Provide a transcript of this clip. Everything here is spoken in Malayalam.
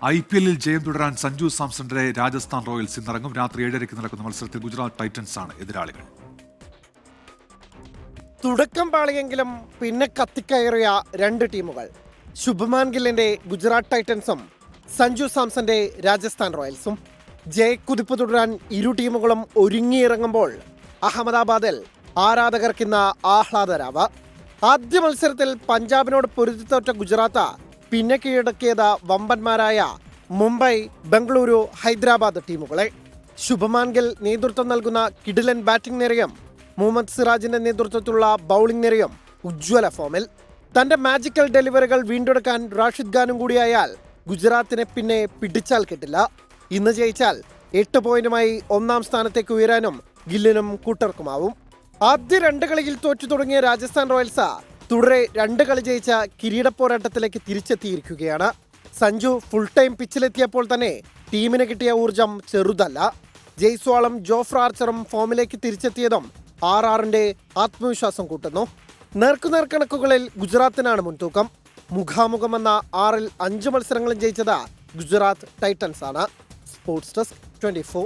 IPL ജയം തുടരാൻ സഞ്ജു സാംസന്റെ രാജസ്ഥാൻ റോയൽസ് ഇന്നിറങ്ങും. രാത്രി 7:30 നടക്കുന്ന മത്സരത്തിൽ ഗുജറാത്ത് ടൈറ്റൻസ് ആണ് എതിരാളികൾ. തുടക്കം പാളിയെങ്കിലും പിന്നെ കത്തിക്കയറിയ രണ്ട് ടീമുകൾ. ശുഭ്മാൻ ഗില്ലിന്റെ ഗുജറാത്ത് ടൈറ്റൻസും സഞ്ജു സാംസന്റെ രാജസ്ഥാൻ റോയൽസും. ജയക്കുതിപ്പ് തുടരാൻ ഇരു ടീമുകളും ഒരുങ്ങിയിറങ്ങുമ്പോൾ അഹമ്മദാബാദിൽ ആരാധകർക്കിന്ന് ആഹ്ലാദരാവ്. ആദ്യ മത്സരത്തിൽ പഞ്ചാബിനോട് പൊരുതിത്തോറ്റ ഗുജറാത്ത് പിന്നെ കീഴടക്കിയത് വമ്പന്മാരായ മുംബൈ, ബംഗളൂരു, ഹൈദരാബാദ് ടീമുകളെ. ശുഭ്മാൻ ഗിൽ നേതൃത്വം നൽകുന്ന കിടിലൻ ബാറ്റിംഗ് നിരയും മുഹമ്മദ് സിറാജിന്റെ നേതൃത്വത്തിലുള്ള ബൗളിംഗ് നിരയും ഉജ്ജ്വല ഫോമിൽ. തന്റെ മാജിക്കൽ ഡെലിവറികൾ വീണ്ടെടുക്കാൻ റാഷിദ് ഖാനും കൂടിയായാൽ ഗുജറാത്തിനെ പിന്നെ പിടിച്ചാൽ കിട്ടില്ല. ഇന്ന് ജയിച്ചാൽ 8 പോയിന്റുമായി ഒന്നാം സ്ഥാനത്തേക്ക് ഉയരാനും ഗില്ലിനും കൂട്ടർക്കുമാവും. ആദ്യ 2 കളിയിൽ തോറ്റു തുടങ്ങിയ രാജസ്ഥാൻ റോയൽസ് തുടരെ 2 കളി ജയിച്ച കിരീട പോരാട്ടത്തിലേക്ക് തിരിച്ചെത്തിയിരിക്കുകയാണ്. സഞ്ജു ഫുൾ ടൈം പിച്ചിലെത്തിയപ്പോൾ തന്നെ ടീമിന് കിട്ടിയ ഊർജം ചെറുതല്ല. ജയ്സ്വാളും ജോഫ്ര ആർച്ചറും ഫോമിലേക്ക് തിരിച്ചെത്തിയതും RRന്റെ ആത്മവിശ്വാസം കൂട്ടുന്നു. നേർക്കുനേർ കണക്കുകളിൽ ഗുജറാത്തിനാണ് മുൻതൂക്കം. മുഖാമുഖമെന്ന 6-ൽ 5 മത്സരങ്ങളും ജയിച്ചത് ഗുജറാത്ത് ടൈറ്റൻസ് ആണ്. Sports desk 24.